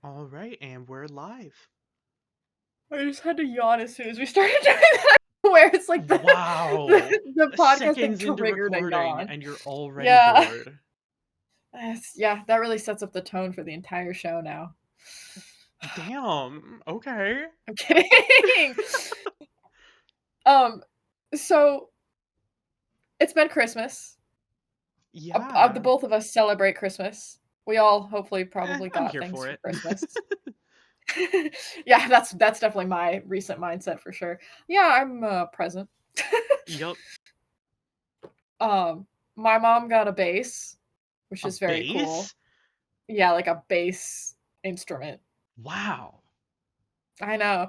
All right, and we're live. I just had to yawn as soon as we started doing that, where it's like the Wow. the podcast thing Seconds into triggered a recording yawn. and you're already Yeah. bored. Yeah, that really sets up the tone for the entire show now. Damn. Okay. I'm kidding. Um, so it's been Christmas. The Yeah. both of us celebrate Christmas. We all hopefully probably I'm got here things for for it. Christmas. Yeah, that's definitely my recent mindset for sure. Yeah, I'm present. Yup. Um, my mom got a bass, which A is very cool. bass? Yeah, like a bass instrument. Wow. I know.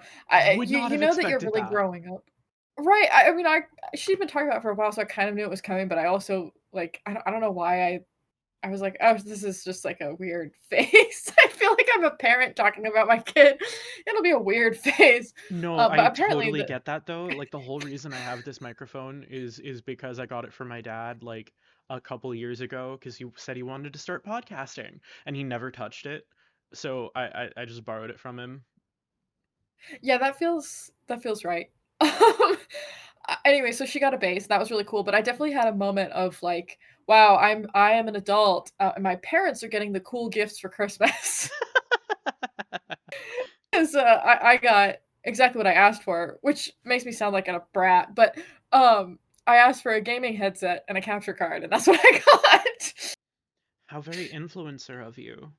Would You not you have know that you're expected really that. growing up. Right, I mean, she'd been talking about it for a while, so I kind of knew it was coming, but I also, like, I don't know why I was like, "Oh, this is just, like, a weird phase." I feel like I'm a parent talking about my kid. It'll be a weird phase. No, But I apparently totally the get that though. Like the whole reason I have this microphone is because I got it for my dad like a couple years ago because he said he wanted to start podcasting and he never touched it. So I just borrowed it from him. Yeah, that feels right. Anyway, so she got a bass, that was really cool, but I definitely had a moment of like, "Wow, I am an adult, and my parents are getting the cool gifts for Christmas." 'Cause, I got exactly what I asked for, which makes me sound like a brat, but, I asked for a gaming headset and a capture card, and that's what I got. How very influencer of you.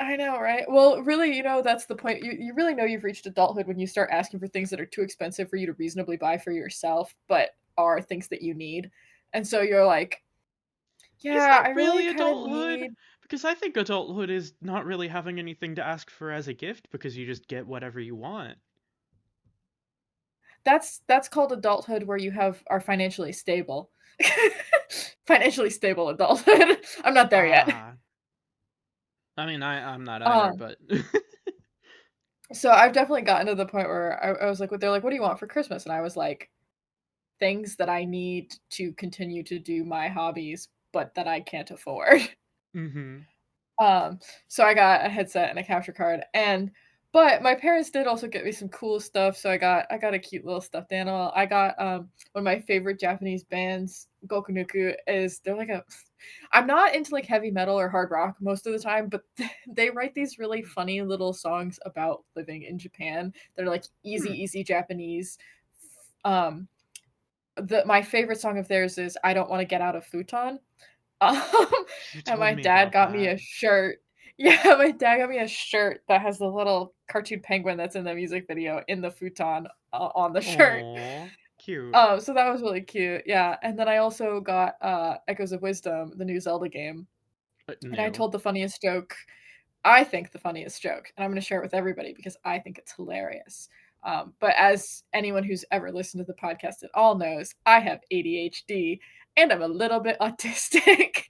I know, right? Well, really, that's the point. You really know you've reached adulthood when you start asking for things that are too expensive for you to reasonably buy for yourself, but are things that you need. And so you're like, Is "Yeah, that I really really kinda adulthood? need." Because I think adulthood is not really having anything to ask for as a gift because you just get whatever you want. That's called adulthood where you are financially stable. Financially stable adulthood. I'm not there yet. Ah, I mean I'm not either, Um, but so I've definitely gotten to the point where I was like, they're like, "What do you want for Christmas?" And I was like, "Things that I need to continue to do my hobbies, but that I can't afford." mhm. Um, so I got a headset and a capture card, but my parents did also get me some cool stuff, so I got a cute little stuffed animal. I got, one of my favorite Japanese bands, Gokunuku, is they're like a I'm not into, like, heavy metal or hard rock most of the time, but they write these really funny little songs about living in Japan. They're, like, easy, Hmm. easy Japanese. Um, my favorite song of theirs is "I Don't Wanna Get Out of Futon." Um, You and told my me dad about got me that. a shirt. Yeah, my dad got me a shirt that has the little cartoon penguin that's in the music video in the futon on the shirt. Aw, cute. So that was really cute, yeah, and then I also got, Echoes of Wisdom, the new Zelda game, and I New. told the funniest joke. I think the funniest joke, and I'm gonna share it with everybody because I think it's hilarious. But as anyone who's ever listened to the podcast at all knows, I have ADHD and I'm a little bit autistic.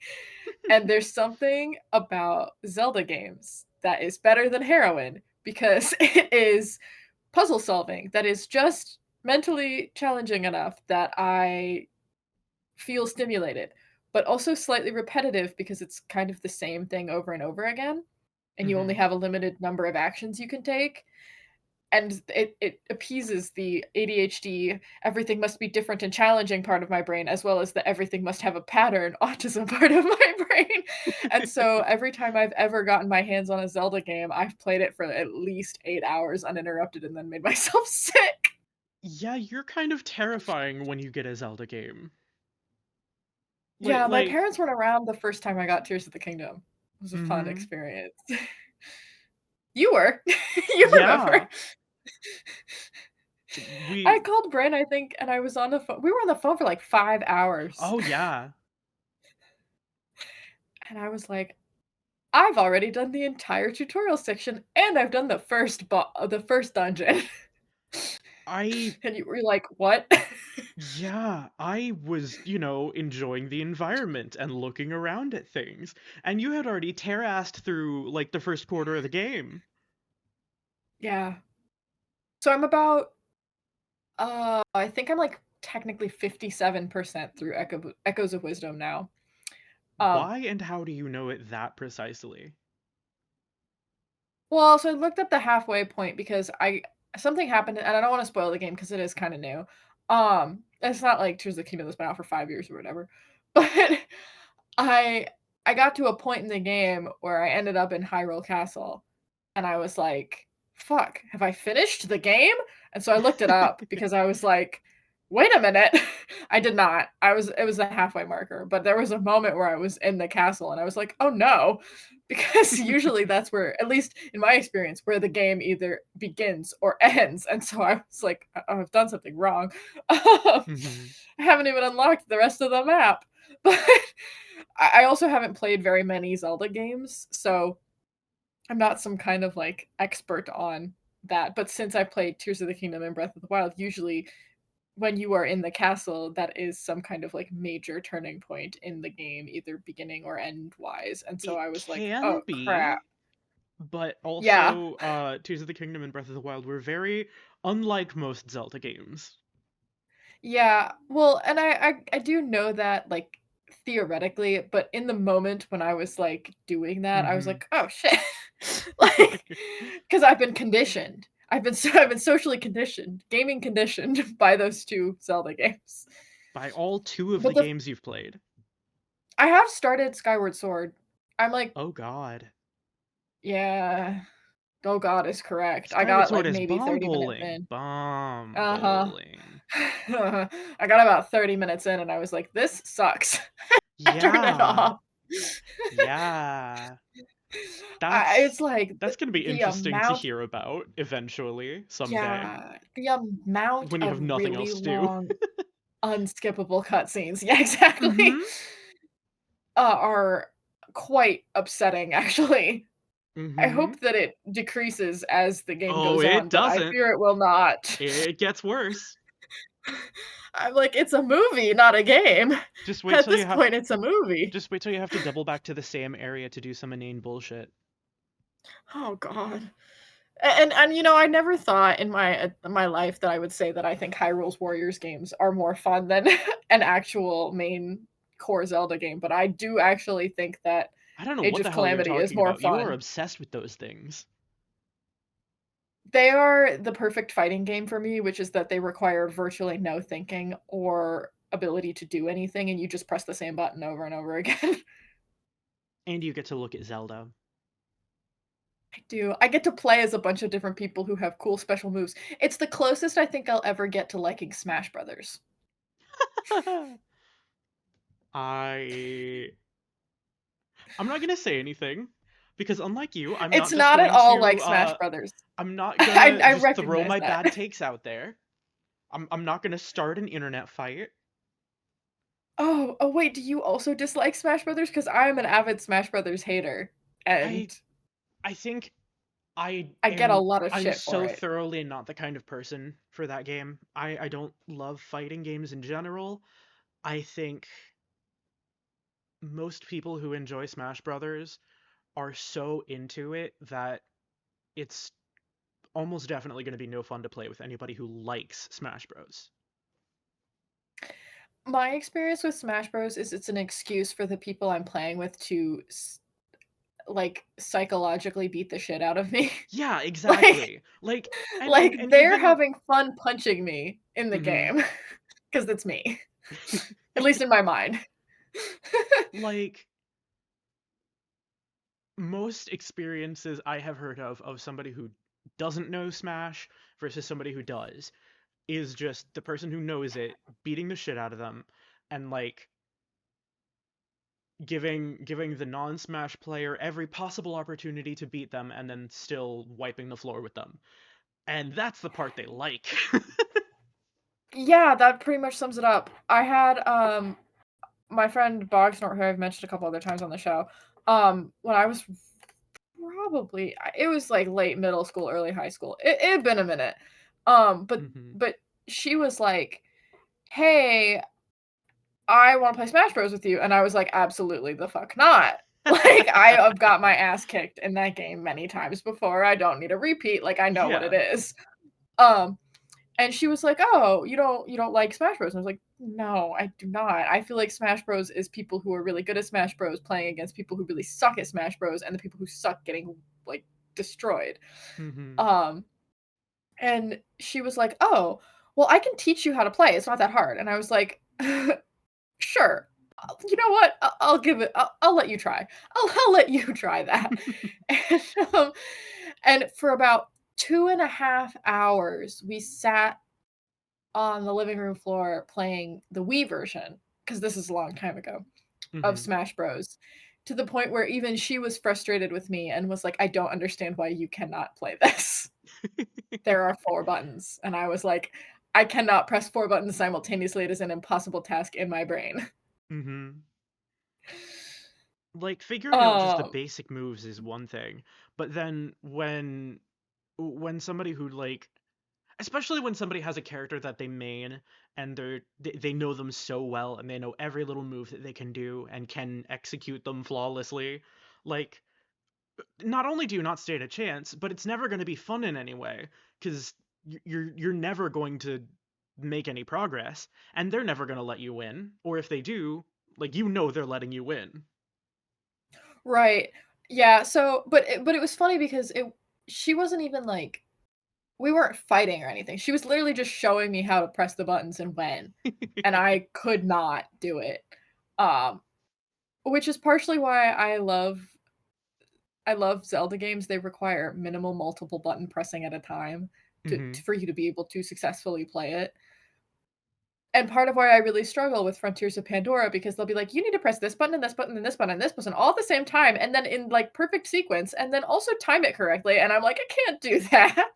And there's something about Zelda games that is better than heroin because it is puzzle solving that is just mentally challenging enough that I feel stimulated, but also slightly repetitive because it's kind of the same thing over and over again, and you only Mhm. have a limited number of actions you can take. And it appeases the ADHD, everything must be different and challenging part of my brain, as well as the everything must have a pattern autism part of my brain. And so every time I've ever gotten my hands on a Zelda game, I've played it for at least 8 hours uninterrupted and then made myself sick. Yeah, you're kind of terrifying when you get a Zelda game. Yeah, my Like, parents weren't around the first time I got Tears of the Kingdom. It was a fun mhm. experience. You were. You remember. Yeah. I We called Bryn, I think, and I was on the phone. We were on the phone for like 5 hours. Oh yeah. And I was like, "I've already done the entire tutorial section, and I've done the first dungeon." I And you were like, "What?" Yeah, I was, enjoying the environment and looking around at things. And you had already terrassed through like the first quarter of the game. Yeah. So I'm about, I think I'm, like, technically 57% through Echoes of Wisdom now. Um, Why and how do you know it that precisely? Well, so I looked up the halfway point because I something happened, and I don't want to spoil the game because it is kind of new. It's not like Tears of the Kingdom that's been out for 5 years or whatever, but I I got to a point in the game where I ended up in Hyrule Castle, and I was like, "Fuck, have I finished the game?" And so I looked it up because I was like, "Wait a minute." I did not. It was a halfway marker, but there was a moment where I was in the castle and I was like, "Oh no." Because usually that's where, at least in my experience, where the game either begins or ends. And so I was like, "Oh, I've done something wrong." I Hmm. haven't even unlocked the rest of the map. But I also haven't played very many Zelda games, so I'm not some kind of like expert on that. But since I played Tears of the Kingdom and Breath of the Wild, usually when you are in the castle, that is some kind of like major turning point in the game, either beginning or end wise. And so It I was like, can oh crap. be, but Yeah. also Tears of the Kingdom and Breath of the Wild were very unlike most Zelda games. Yeah. Well, and I do know that like theoretically, but in the moment when I was like doing that, I was Hmm. like, oh shit. Like, because I've been conditioned. I've been socially conditioned, gaming conditioned by those two Zelda games. By all two of the But the games you've played. I have started Skyward Sword. I'm like, Oh god. yeah. Oh god is correct. I Skyward got Sword like is maybe bomb 30 minutes bowling. in. Bomb Uh-huh. bowling. I got about 30 minutes in and I was like, this sucks. I turned it Yeah. off. Yeah. It's like That's going to be the interesting to amount, hear about eventually, someday, yeah, the amount when you of have nothing really else to do. long unskippable cutscenes, yeah, exactly, Mhm. are quite upsetting, actually. I Mhm. hope that it decreases as the game Oh, goes on, it but I doesn't. fear it will not. It gets worse. I'm like, it's a movie, not a game. Just wait At till this you have point, it's a movie. just wait till you have to double back to the same area to do some inane bullshit. Oh god. And you know, I never thought in my life that I would say that I think Hyrule's Warriors games are more fun than an actual main core Zelda game, but I do actually think that I don't know Age what of the hell you're Calamity is talking more about. You are fun. obsessed with those things. They are the perfect fighting game for me, which is that they require virtually no thinking or ability to do anything, and you just press the same button over and over again. And you get to look at Zelda. I do. I get to play as a bunch of different people who have cool special moves. It's the closest I think I'll ever get to liking Smash Brothers. I I'm not gonna say anything because unlike you, I'm It's not just not at going all to like Smash Brothers. I'm not I gonna I just throw recognize my that. bad takes out there. I'm not gonna start an internet fight. Oh, wait, do you also dislike Smash Brothers? Because I am an avid Smash Brothers hater, I and I think I I get a am lot of I'm shit for so it. thoroughly not the kind of person for that game. I don't love fighting games in general. I think most people who enjoy Smash Brothers are so into it that it's almost definitely going to be no fun to play with anybody who likes Smash Bros. My experience with Smash Bros is it's an excuse for the people I'm playing with to like psychologically beat the shit out of me. Yeah, Like exactly. Like and they're even having fun punching me in the mhm. game because it's me, at least in my mind. Like most experiences I have heard of somebody who doesn't know Smash versus somebody who does is just the person who knows it beating the shit out of them and like giving the non-Smash player every possible opportunity to beat them and then still wiping the floor with them. And that's the part they like. Yeah, that pretty much sums it up. I had my friend Bogsnort, who I've mentioned a couple other times on the show, when I was probably it was like late middle school, early high school. It had been a minute. But Mhm. but she was like, "Hey, I want to play Smash Bros with you," and I was like, "Absolutely the fuck not." Like I have got my ass kicked in that game many times before. I don't need a repeat. Like I know what it Yeah. is. Um, and she was like, "Oh, you don't like Smash Bros?" And I was like, "No, I do not. I feel like Smash Bros is people who are really good at Smash Bros playing against people who really suck at Smash Bros, and the people who suck getting like destroyed. Mhm. Um, and she was like, "Oh, well, I can teach you how to play. It's not that hard." And I was like, "Sure. You know what? I'll give it. I'll let you try. I'll let you try that." And, and for about 2.5 hours, we sat on the living room floor playing the Wii version, because this is a long time ago, of Mhm. Smash Bros. To the point where even she was frustrated with me and was like, "I don't understand why you cannot play this. There are 4 buttons." And I was like, "I cannot press 4 buttons simultaneously. It is an impossible task in my brain." Mhm. Like, figuring out just the Um, basic moves is one thing, but then when somebody who, like, especially when somebody has a character that they main and they know them so well and they know every little move that they can do and can execute them flawlessly, like, not only do you not stand a chance, but it's never going to be fun in any way because you're never going to make any progress, and they're never going to let you win. Or if they do, like, they're letting you win. right. Yeah, so but it was funny because it she wasn't even like, we weren't fighting or anything. She was literally just showing me how to press the buttons and when, and I could not do it. Um, which is partially why I love Zelda games. They require minimal multiple button pressing at a time Hmm. for you to be able to successfully play it. And part of why I really struggle with Frontiers of Pandora, because they'll be like, "You need to press this button and this button and this button and this button all at the same time, and then in, like, perfect sequence, and then also time it correctly," and I'm like, "I can't do that.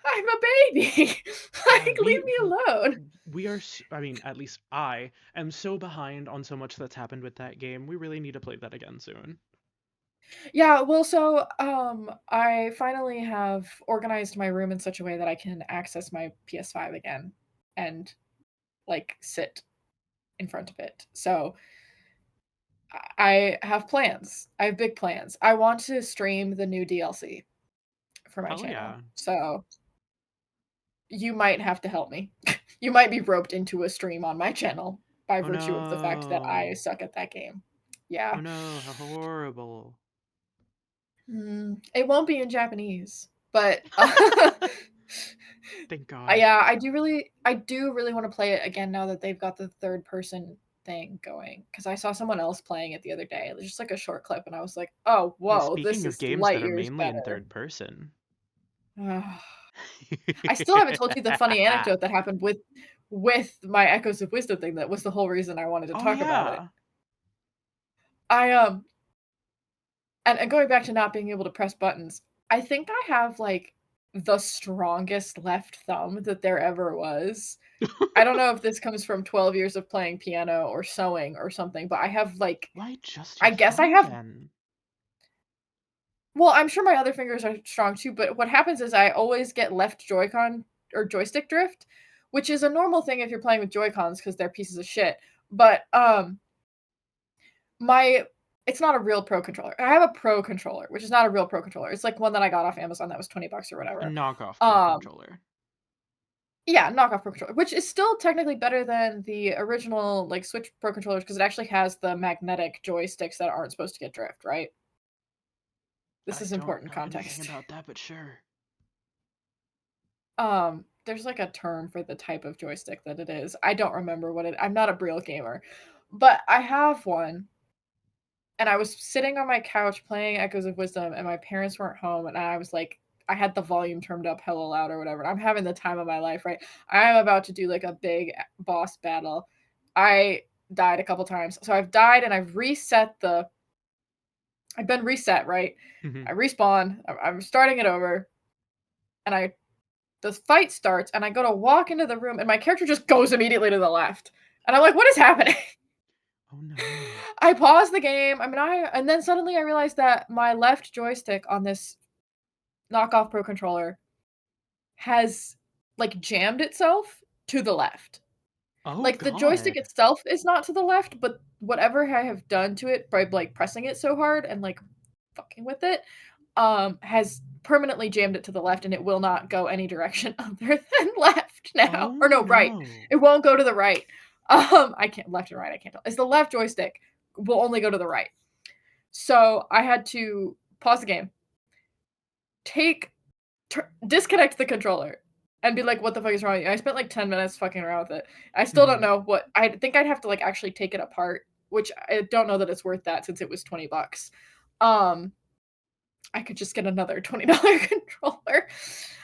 I'm a baby. God, Like, leave me alone." we are. I mean, at least I am so behind on so much that's happened with that game. We really need to play that again soon. Yeah, well, so, I finally have organized my room in such a way that I can access my PS5 again and, like, sit in front of it. So, I have plans. I have big plans. I want to stream the new DLC for my Hell channel. yeah! So, you might have to help me. You might be roped into a stream on my channel by Oh virtue of the fact that I no! suck at that game. Yeah. Oh no! How horrible! It won't be in Japanese, but, Thank God. yeah, I do really wanna play it again now that they've got the third person thing going. Because I saw someone else playing it the other day. It was just, like, a short clip, and I was like, "Oh, Yeah, whoa, this speaking of is games light that are years mainly in better." third person. Ugh. I still haven't told you the funny anecdote that happened with my Echoes of Wisdom thing. That was the whole reason I wanted to Oh talk about it. yeah. I, and going back to not being able to press buttons, I think I have, like, the strongest left thumb that there ever was. I don't know if this comes from 12 years of playing piano or sewing or something, but I have, like, Why just I your guess I thumb have, then? well, I'm sure my other fingers are strong too, but what happens is I always get left Joy-Con or joystick drift, which is a normal thing if you're playing with Joy-Cons because 'cause they're pieces of shit. But, my it's not a real Pro controller. I have a Pro controller, which is not a real Pro controller. It's like one that I got off Amazon that was 20 bucks or A whatever. knockoff Pro Um, controller. yeah, knockoff Pro controller, which is still technically better than the original, like, Switch Pro controllers because it actually has the magnetic joysticks that aren't supposed to get drift, right? This I is don't important know anything context. about that, but sure. There's, like, a term for the type of joystick that it is. I don't remember what it I'm not a real gamer, but I have one, and I was sitting on my couch playing Echoes of Wisdom, and my parents weren't home, and I was like, I had the volume turned up hella loud or whatever. I'm having the time of my life, right? I'm about to do like a big boss battle. I died a couple times. So I've died and I've been reset, right? Mhm. I respawn, I'm starting it over, and the fight starts, and I go to walk into the room, and my character just goes immediately to the left. And I'm like, what is happening? Oh no. I pause the game. I mean, and then suddenly I realized that my left joystick on this knockoff Pro controller has, like, jammed itself to the left. Oh Like, the joystick God. itself is not to the left, but whatever I have done to it by, like, pressing it so hard and, like, fucking with it, has permanently jammed it to the left, and it will not go any direction other than left now. Oh Or no, right. no. It won't go to the right. I can't left and right, I can't tell. It's the left joystick will only go to the right. So, I had to pause the game, disconnect the controller and be like, what the fuck is wrong with you? I spent like 10 minutes fucking around with it. I still don't Mm-hmm. know what. I think I'd have to like actually take it apart, which I don't know that it's worth that since it was $20. Um, I could just get another $20 controller.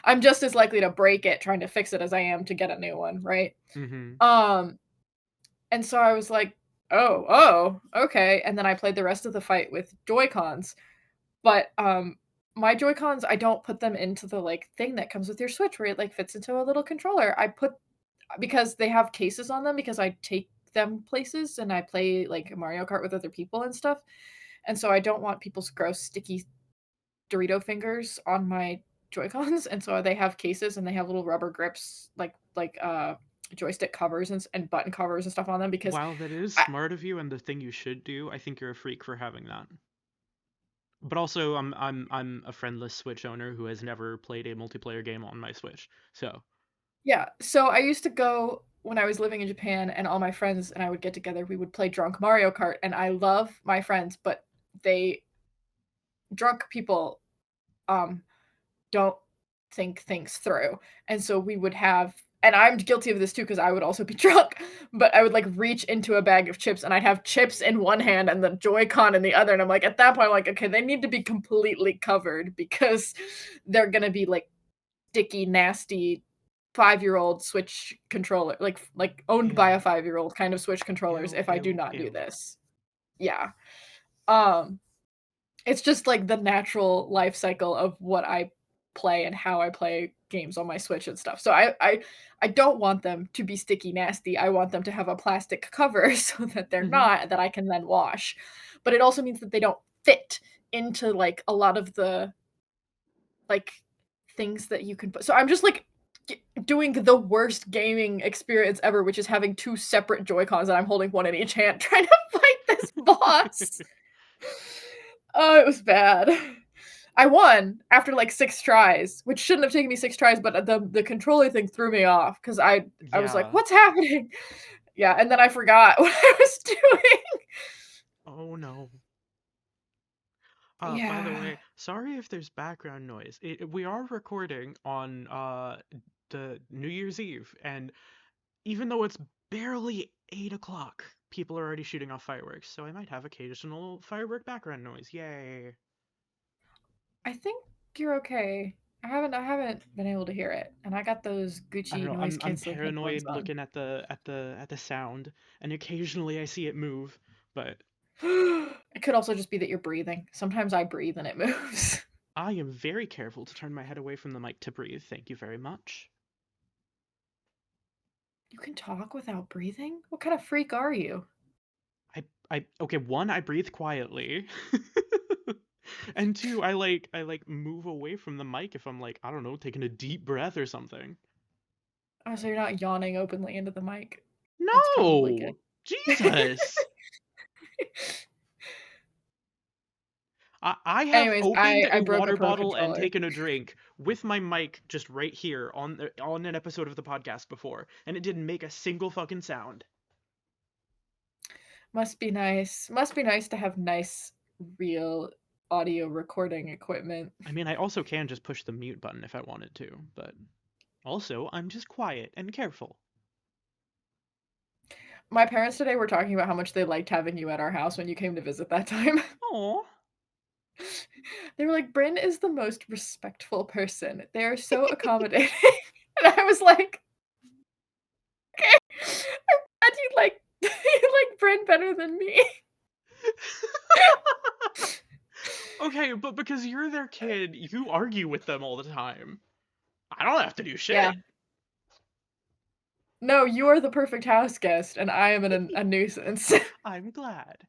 I'm just as likely to break it trying to fix it as I am to get a new one, right? Mm-hmm. Um, and so I was like, okay. And then I played the rest of the fight with Joy-Cons. But my Joy-Cons, I don't put them into the like thing that comes with your Switch where it like fits into a little controller. I put because they have cases on them because I take them places and I play like Mario Kart with other people and stuff. And so I don't want people's gross sticky Dorito fingers on my Joy-Cons, and so they have cases and they have little rubber grips, joystick covers and button covers and stuff on them because While that is I smart of you and the thing you should do, I think you're a freak for having that. But also, I'm a friendless Switch owner who has never played a multiplayer game on my Switch. So, yeah, so I used to go when I was living in Japan and all my friends and I would get together, we would play drunk Mario Kart, and I love my friends, but they drunk people, um, don't think things through. And so we would have, and I'm guilty of this too because I would also be drunk, but I would like reach into a bag of chips and I'd have chips in one hand and the Joy-Con in the other. And I'm like, at that point, I'm like, okay, they need to be completely covered because they're going to be like sticky, nasty 5-year-old Switch controller, like owned by ew, a 5-year-old kind of Switch controllers ew, if I do ew, not do ew. this. Yeah. Um, it's just like the natural life cycle of what I play and how I play games on my Switch and stuff. So I don't want them to be sticky nasty. I want them to have a plastic cover so that they're Mm-hmm. not that I can then wash. But it also means that they don't fit into like a lot of the like things that you can put. So I'm just like doing the worst gaming experience ever, which is having two separate Joy-Cons and I'm holding one in each hand trying to fight this boss. Oh, it was bad. I won after like 6 tries, which shouldn't have taken me 6 tries, but the controller thing threw me off because I was like, Yeah. "What's happening?" Yeah, and then I forgot what I was doing. Oh no. By the Yeah. way, sorry if there's background noise. We are recording on the New Year's Eve, and even though it's barely 8 o'clock, people are already shooting off fireworks, so I might have occasional firework background noise. Yay! I think you're okay. I haven't been able to hear it, and I got those I don't Gucci know. noise I'm canceling headphones paranoid on. looking at the sound, and occasionally I see it move, but It could also just be that you're breathing. Sometimes I breathe and it moves. I am very careful to turn my head away from the mic to breathe. Thank you very much. You can talk without breathing? What kind of freak are you? Okay, one, I breathe quietly. And two, I like move away from the mic if I'm like, I don't know, taking a deep breath or something. Oh, so you're not yawning openly into the mic. That's probably good. No! Jesus! I have Anyways, opened I a broke a water pro bottle and controller. taken a drink with my mic just right here on an episode of the podcast before, and it didn't make a single fucking sound. Must be nice. Must be nice to have nice, real audio recording equipment. I mean, I also can just push the mute button if I wanted to, but also I'm just quiet and careful. My parents today were talking about how much they liked having you at our house when you came to visit that time. Oh, They were like, "Bryn is the most respectful person. They are so accommodating." And I was like, "Okay, I'm glad you like you like Bryn better than me." okay, but because you're their kid, you argue with them all the time. I don't have to do Yeah. shit. No, you are the perfect house guest, and I am a nuisance. I'm glad.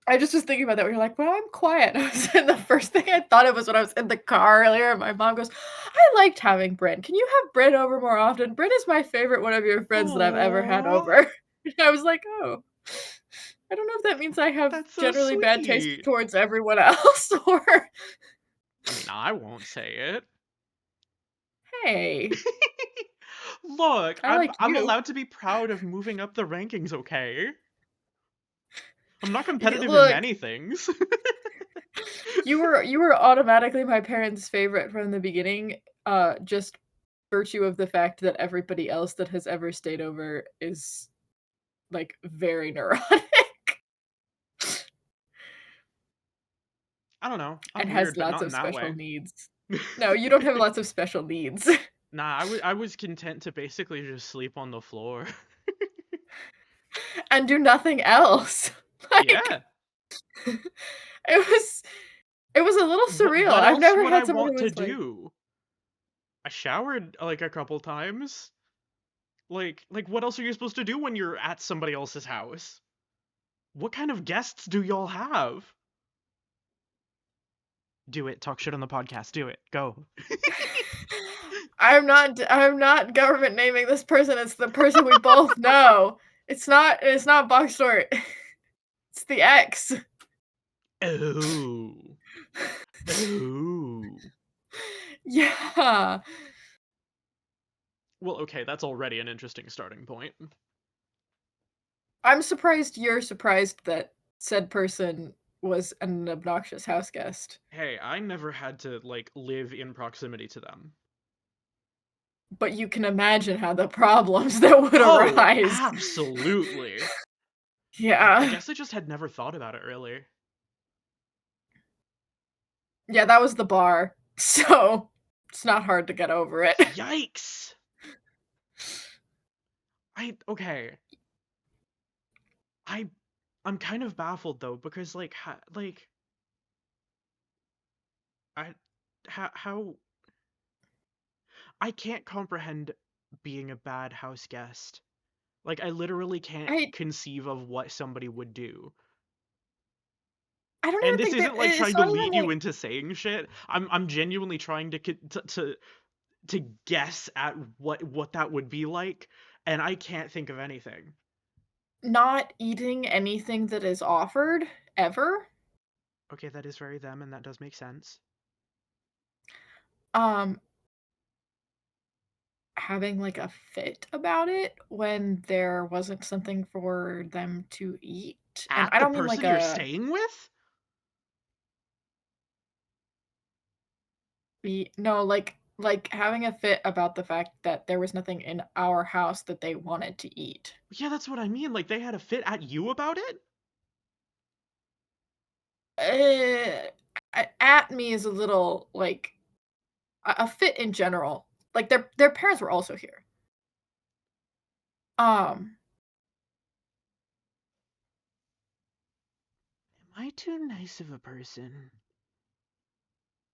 I just was thinking about that. We were like, "Well, I'm quiet." And the first thing I thought of was when I was in the car earlier, and my mom goes, "I liked having Bryn. Can you have Bryn over more often? Bryn is my favorite one of your friends that I've ever had Oh, over." And I was like, "Oh, I don't know if that means I have that's so generally bad taste sweet. towards everyone else or I mean, I won't say it. hey, Look, I I'm like I'm you." allowed to be proud of moving up the rankings, okay? I'm not Y competitive in look, many things. You were automatically my parents' favorite from the beginning, just virtue of the fact that everybody else that has ever stayed over is, like, very neurotic I don't know. and I'm has weird, but lots not of in that special way. needs. No, you don't have lots of special needs. Nah, I was content to basically just sleep on the floor. And do nothing else. Like, Yeah. it was it was a little surreal. What I've else never would I had someone want who to was like do? I showered like a couple times. Like what else are you supposed to do when you're at somebody else's house? What kind of guests do y'all have? Do it. Talk shit on the podcast. Do it. Go. I'm not government naming this person, it's the person we both know. It's not box short. It's the ex. Oh. Oh. Yeah. Well, okay, that's already an interesting starting point. I'm surprised you're surprised that said person was an obnoxious house guest, Hey, I never had to like live in proximity to them. but you can imagine how the problems that would Oh, arise. absolutely. I Yeah. guess I just had never thought about it really. Yeah, that was the bar, so it's not hard to get over it. Yikes. Okay. I I'm kind of baffled though because like I how I can't comprehend being a bad house guest. Like I literally can't I conceive of what somebody would do. I don't And even this think that isn't like it's trying to not even lead you like into saying shit. I'm genuinely trying to guess at what that would be like, and I can't think of anything. not eating anything that is offered ever. Okay, that is very them, and that does make sense. Um, Having like a fit about it when there wasn't something for them to eat. And At I the don't mean like person you're a staying with? no, like having a fit about the fact that there was nothing in our house that they wanted to eat. Yeah, that's what I mean. Like they had a fit at you about it? Uh, at me is a little like a fit in general. Like their parents were also here. Um, Am I too nice of a person?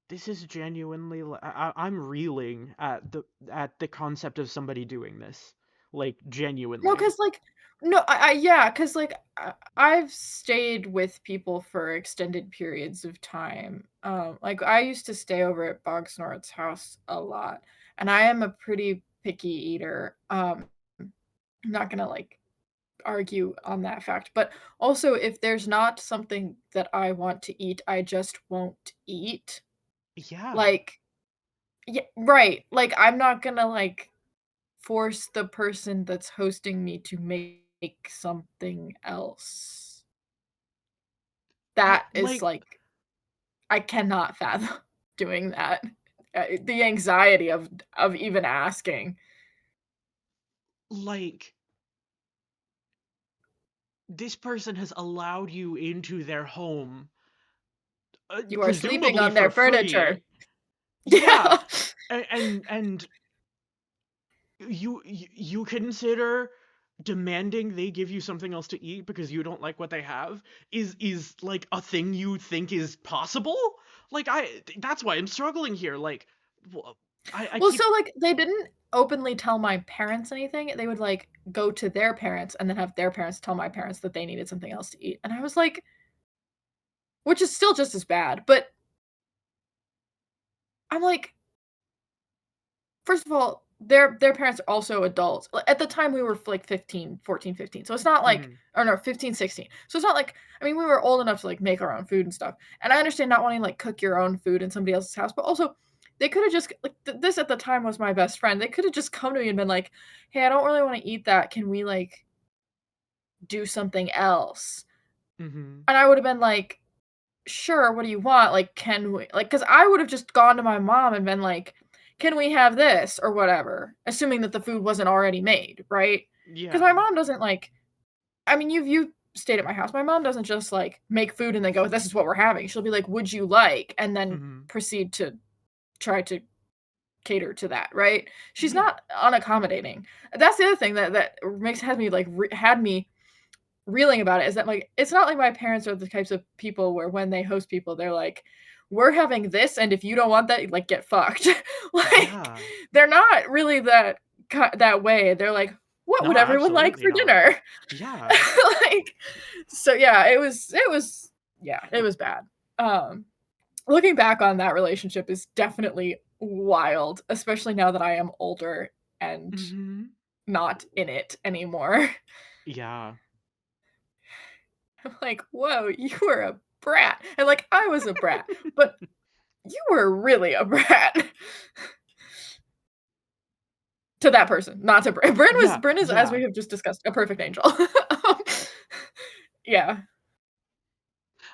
This is genuinely I'm reeling at the concept of somebody doing this. Like no, genuinely. cause like no, yeah, cause like I've stayed with people for extended periods of time. Like I used to stay over at Bogsnort's house a lot, and I am a pretty picky eater. I'm not gonna like argue on that fact, but also if there's not something that I want to eat, I just won't eat. Yeah. Like, yeah, right. Like I'm not gonna like force the person that's hosting me to make something else. I That is like like I cannot fathom doing that. The anxiety of even asking. like this person has allowed you into their home, You are sleeping presumably on for their furniture. free. Yeah. Yeah. And you consider demanding they give you something else to eat because you don't like what they have is like a thing you think is possible? Like that's why I'm struggling here. Like wh- I Well, keep so, like, they didn't openly tell my parents anything. They would, like, go to their parents and then have their parents tell my parents that they needed something else to eat. And I was like, which is still just as bad, but I'm like, first of all, their parents are also adults. At the time, we were like 15, 14, 15. So it's not like mhm. or no, 15, 16. So it's not like I mean, we were old enough to like make our own food and stuff. And I understand not wanting to like cook your own food in somebody else's house, but also they could have just like this at the time was my best friend. They could have just come to me and been like, "Hey, I don't really want to eat that. Can we like do something else?" Mhm. And I would have been like, sure, what do you want? Like, can we, like, because I would have just gone to my mom and been like, can we have this or whatever, assuming that the food wasn't already made, right? Because Yeah. my mom doesn't like, I mean, you stayed at my house. My mom doesn't just like make food and then go, this is what we're having. She'll be like, would you like? And then Hmm. proceed to try to cater to that, right? She's Yeah. not unaccommodating. That's the other thing that had me like had me reeling about it, is that like it's not like my parents are the types of people where when they host people they're like, we're having this and if you don't want that, like, get fucked. Like, Yeah. they're not really that way. They're like, what No, would everyone like absolutely for not. dinner? Yeah. Like, so yeah, it was yeah, it was bad. um Looking back on that relationship is definitely wild, especially now that I am older and Hmm. not in it anymore. Yeah. I'm like, "Whoa, you were a brat." And, like, I was a brat, but you were really a brat to that person, not to Bryn. Yeah. Bryn is, as we Yeah. have just discussed, a perfect angel. Yeah.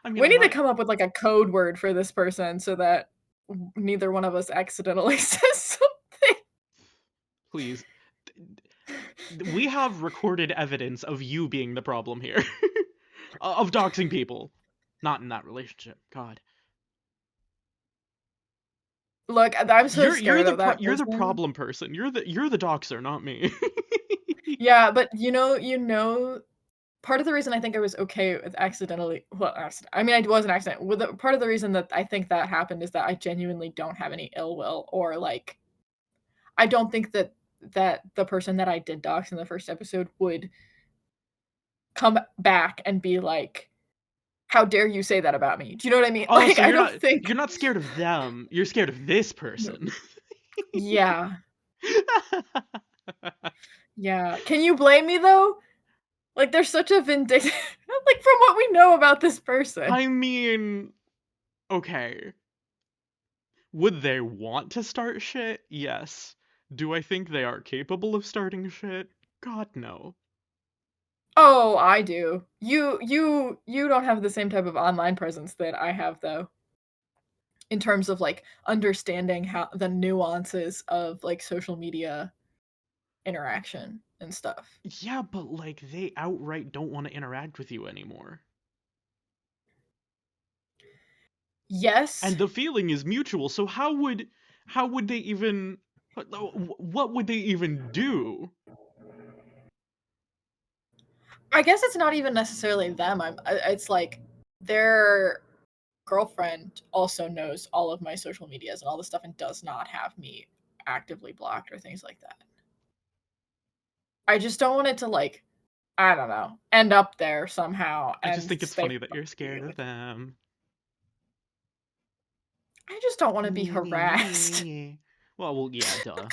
I mean, We I'm need to not. come up with, like, a code word for this person so that neither one of us accidentally says something. Please. We have recorded evidence of you being the problem here. Of doxing people. Not in that relationship. God. Look, I'm so You're scared the of that you're the person. problem person. You're the doxer, not me. Yeah, but part of the reason I think I was okay with accidentally, well, I mean, I was an accident. Well, part of the reason that I think that happened is that I genuinely don't have any ill will, or like, I don't think that the person that I did dox in the first episode would come back and be like, "How dare you say that about me?" Do you know what I mean? Oh, Like, so I you're don't not think. you're not scared of them. You're scared of this No. person. Yeah, yeah. Can you blame me though? Like, there's such a vindictive, like, from what we know about this person. I mean, okay. Would they want to start shit? Yes. Do I think they are capable of starting shit? God, no. Oh, I do. You don't have the same type of online presence that I have though, in terms of like understanding how the nuances of like social media interaction and stuff. Yeah, but like they outright don't want to interact with you anymore. Yes, And the feeling is mutual, so how would they even what would they even do? I guess it's not even necessarily them. It's like their girlfriend also knows all of my social medias and all this stuff and does not have me actively blocked or things like that. I just don't want it to like, I don't know, end up there somehow I just and think it's stay funny that you're scared of viewed. them. I just don't wanna be harassed. Well, yeah, duh.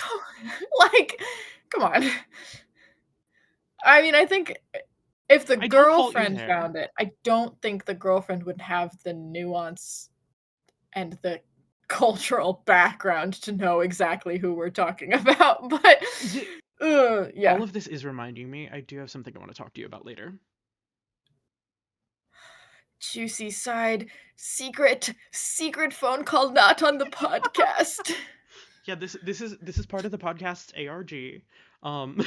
Like, come on. I mean, I think if the I don't fault you girlfriend there. found it, I don't think the girlfriend would have the nuance and the cultural background to know exactly who we're talking about, but, Y- All yeah. of this is reminding me I do have something I want to talk to you about later. Juicy side, secret phone call not on the podcast. Yeah, this is part of the podcast's ARG. Um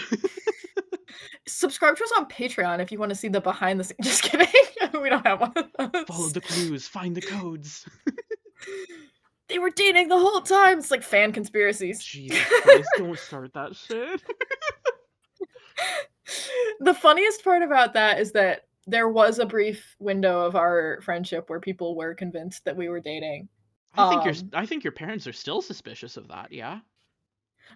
Subscribe to us on Patreon if you wanna see the behind the scenes. Just kidding. We don't have one of follow those. the clues, find the codes. They were dating the whole time. It's like fan conspiracies. Jesus Christ, don't start that shit. The funniest part about that is that there was a brief window of our friendship where people were convinced that we were dating. Um, I think your parents are still suspicious of that, yeah?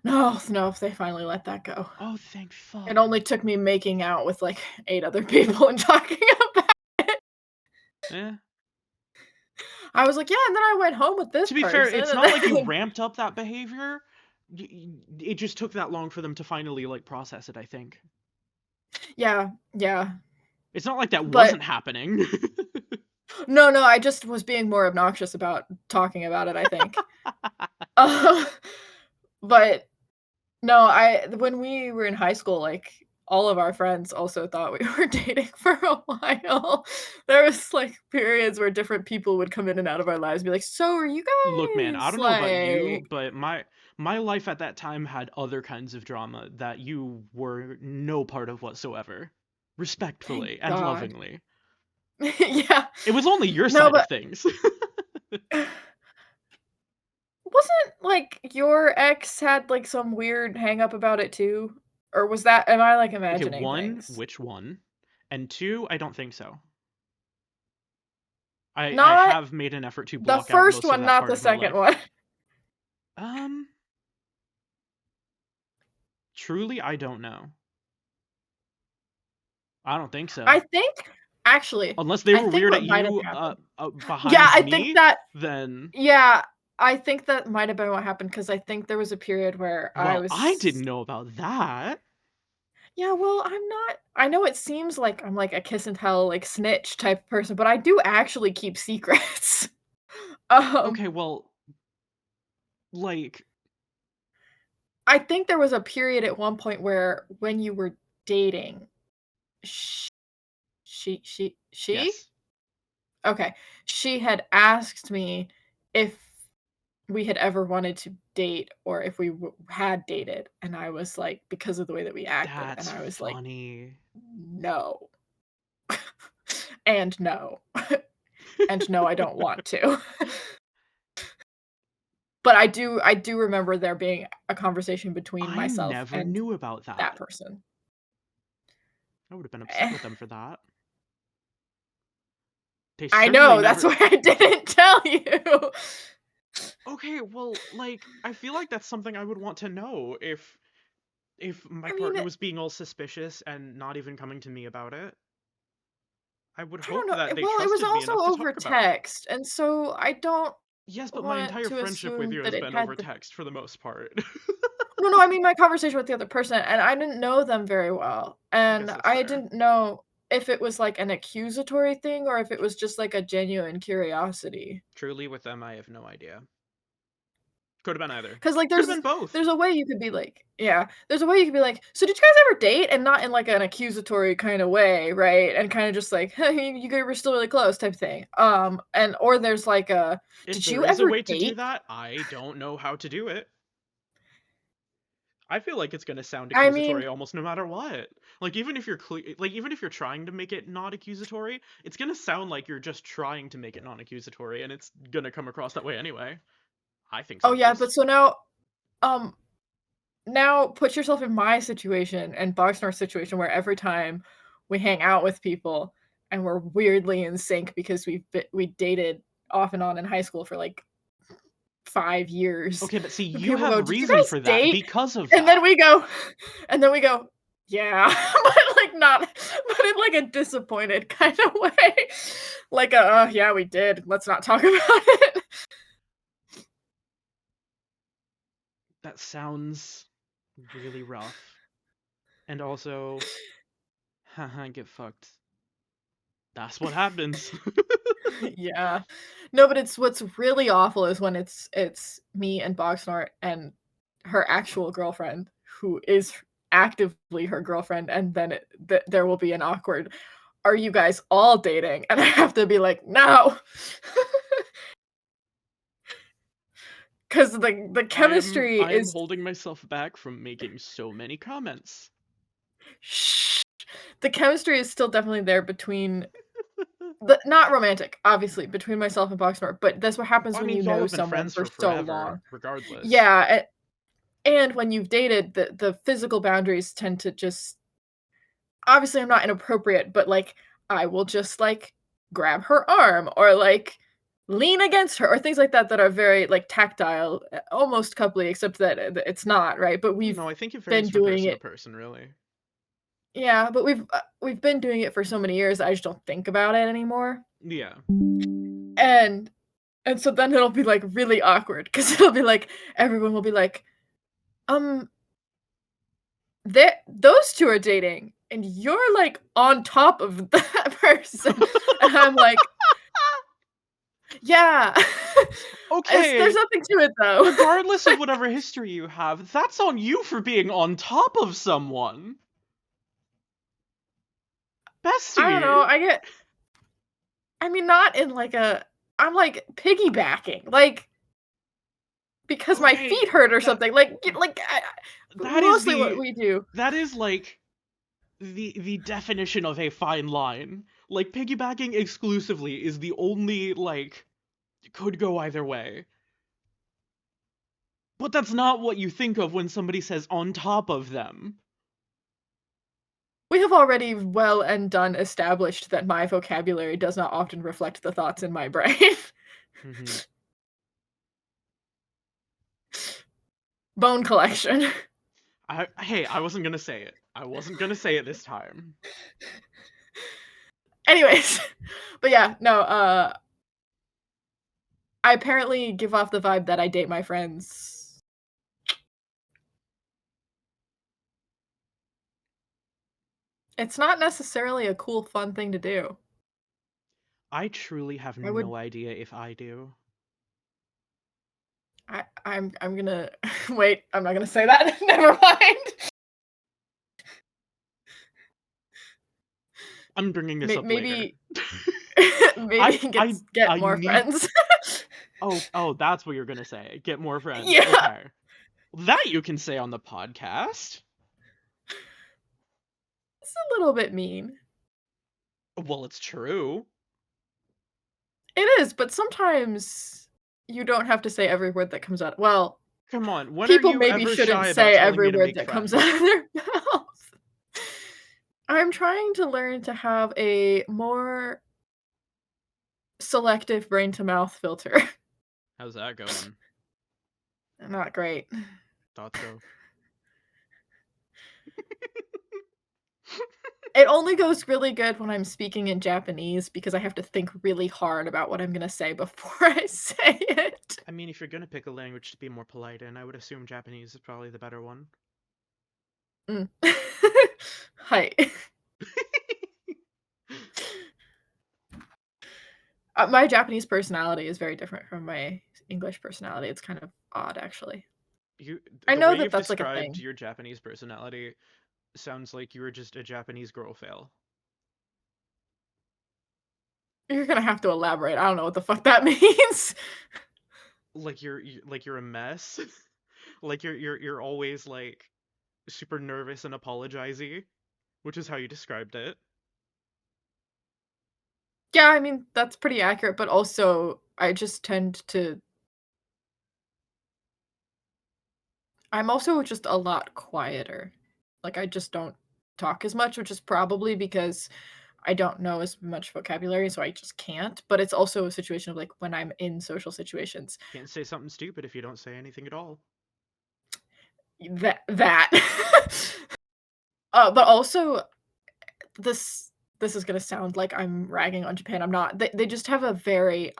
no, no, they finally let that go. Oh, thank It fuck. only took me making out with like 8 other people and talking about. Eh. I was like, yeah, and then I went home with this To be fair, person, it's and not like you then ramped up that behavior. It just took that long for them to finally like process it, I think. yeah, yeah. It's not like that But wasn't happening. no, no, I just was being more obnoxious about talking about it, I think. Uh, but no, I when we were in high school, like, all of our friends also thought we were dating for a while. There was, like, periods where different people would come in and out of our lives and be like, "So are you Look, man, I guys, don't know about you, like" but my life at that time had other kinds of drama that you were no part of whatsoever. Thank Respectfully and God. lovingly. Yeah. It was only your No, side of but things. wasn't, like, your ex had, like, some weird hang up about it too? Or was that am I, like, Okay, imagining one, things? which one? And two, I don't think so. I Not have made an effort to the block out first most of one, that not part the of my second life. one. Um, Truly, I don't know. I don't think I so. think actually, Unless they I were think weird what at might have you happened Yeah, behind I think me, that then yeah, I think that might have been what happened because I think there was a period where I well, I was didn't know about that. yeah, well, I'm not I know it seems like I'm, like, a kiss and tell, like, snitch type person, but I do actually keep secrets. Um, Okay, well, like, I think there was a period at one point where when you were dating, sh she? yes. Okay. She had asked me if we had ever wanted to date or if we had dated, and I was like because of the way that we acted, and That's I was like, funny. "No." And no. And no, I don't want to. But I do remember there being a conversation between I myself never and knew about that that. person. I would have been upset Eh, with them for that. They I certainly know, that's never. why I didn't tell you. Okay, well, like, I feel like that's something I would want to know if my I mean, partner was being all suspicious and not even coming to me about it. I would I don't hope know, that they well, it was trusted me also enough to over talk about it. text, and so I don't Yes, but my want entire to friendship with assume you that has it been had over the text for the most part. no, no, I mean my conversation with the other person, and I didn't know them very well, I guess and that's I fair. didn't know if it was, like, an accusatory thing or if it was just, like, a genuine curiosity. Truly, with them, I have no idea. Could have been either. 'Cause, like, Could have been both. there's a way you could be like yeah, there's a way you could be like, "So did you guys ever date?" And not in, like, an accusatory kinda way, right? And kinda just like, "Hey, you guys were still really close," type thing. And or there's like a, If "Did there you is a ever way to do date?" that, I don't know how to do it. I feel like it's gonna sound I mean accusatory almost no matter what. Like even if you're even if you're trying to make it not accusatory, it's gonna sound like you're just trying to make it non-accusatory, and it's gonna come across that way anyway. I think oh, so, at yeah, least. but so now, um now put yourself in my situation and Boxnar's situation where every time we hang out with people and we're weirdly in sync because we dated off and on in high school for, like, 5 years, Okay, but see, and you people go, have "Did you reason guys for that date?" because of And then that. we go and then we go, "Yeah," but, like, not but in, like, a disappointed kind of way. Like, yeah, we did. Let's not talk about it." That sounds really rough. And also, haha, get fucked. That's what happens. Yeah. No, but it's what's really awful is when it's me and Boxnart and her actual girlfriend who is actively her girlfriend, and then there will be an awkward, "Are you guys all dating?" And I have to be like, "No." 'Cause the chemistry I am is holding myself back from making so many comments. shh. The chemistry is still definitely there between the not romantic, obviously, between myself and Boxnart, but that's what happens I when mean, you y'all know have been someone friends for for so forever, long. regardless. Yeah, and when you've dated, the physical boundaries tend to just obviously, I'm not inappropriate, but, like, I will just, like, grab her arm or, like, lean against her or things like that that are very, like, tactile, almost coupley, except that, it's not, right? But I don't we've know, I think it been varies from doing person to it person, really. yeah, but we've been doing it for so many years, I just don't think about it anymore. Yeah. And so then it'll be, like, really awkward because 'cause it'll be, like everyone will be like, "Um, those 2 are dating, and you're, like, on top of that person." And I'm like, "Yeah." There's Okay, nothing to it, though. regardless of whatever history you have, that's on you for being on top of someone. I don't Bestie. know, I mean, not in like a I'm like piggybacking, like because my Okay, feet hurt or that something. Like that is mostly what the we do. that is like the definition of a fine line. Like piggybacking exclusively is the only like could go either way. But that's not what you think of when somebody says on top of them. We have already well and done established that my vocabulary does not often reflect the thoughts in my brain. Hmm. Bone collection. Hey, I wasn't gonna say it. I wasn't gonna say it this time. Anyways, but yeah, no, I apparently give off the vibe that I date my friends. It's not necessarily a cool, fun thing to do. I truly have I would no idea if I do. I'm gonna wait, I'm not gonna say that. Never mind. I'm bringing this up later. Maybe maybe get I more need. friends. Oh, that's what you're gonna say. Get more friends. Yeah, Okay. That you can say on the podcast. it's a little bit mean. Well, it's true. It is, but sometimes you don't have to say every word that comes out. Well, Come on, when are people you maybe ever shouldn't shy about say telling every me to word make that comes out friends? of their mouth. I'm trying to learn to have a more selective brain to mouth filter. How's that going? Not great. Thought so. It only goes really good when I'm speaking in Japanese because I have to think really hard about what I'm gonna say before I say it. I mean, if you're gonna pick a language to be more polite in, I would assume Japanese is probably the better one. Mm. Hi. My Japanese personality is very different from my English personality. It's kind of odd, actually. You, I the know way that you've that's like a described thing. your Japanese personality sounds like you were just a Japanese girl fail. You're gonna have to elaborate. I don't know what the fuck that means. Like like you're a mess. Like you're always like super nervous and apologizing, which is how you described it. Yeah, I mean, that's pretty accurate, but also I just tend to I'm also just a lot quieter. Like, I just don't talk as much, which is probably because I don't know as much vocabulary, so I just can't, but it's also a situation of, like, when I'm in social situations, Can't say something stupid if you don't say anything at all. that but also this this is gonna sound like I'm ragging on Japan, I'm not. They just have a very,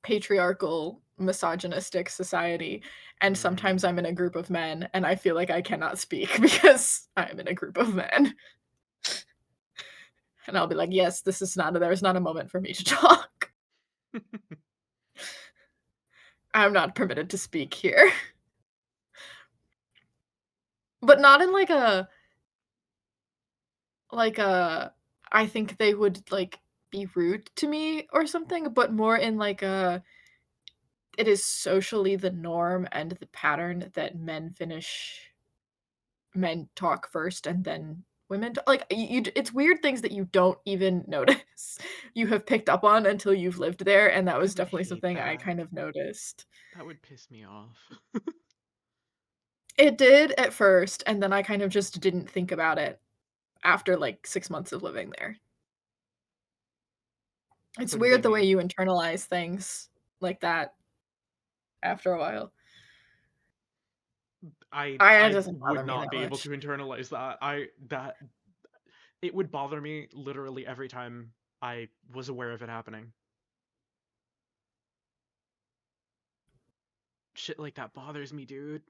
patriarchal, misogynistic society, and sometimes Mm, I'm in a group of men, and I feel like I cannot speak because I'm in a group of men. And I'll be like, "Yes, this is not there's not a moment for me to talk. I'm not permitted to speak here." But not in like a I think they would, like, be rude to me or something, but more in like a it is socially the norm and the pattern that men talk first and then women t like, you it's weird things that you don't even notice you have picked up on until you've lived there, and that I was would definitely hate something I that. kind of noticed. That would piss me off. It did at first, and then I kind of just didn't think about it after, like, 6 months of living there. It's Couldn't be weird the way me. you internalize things like that after a while. It I doesn't bother would me not that be able much. to internalize that. I that it would bother me literally every time I was aware of it happening. Shit like that bothers me, dude.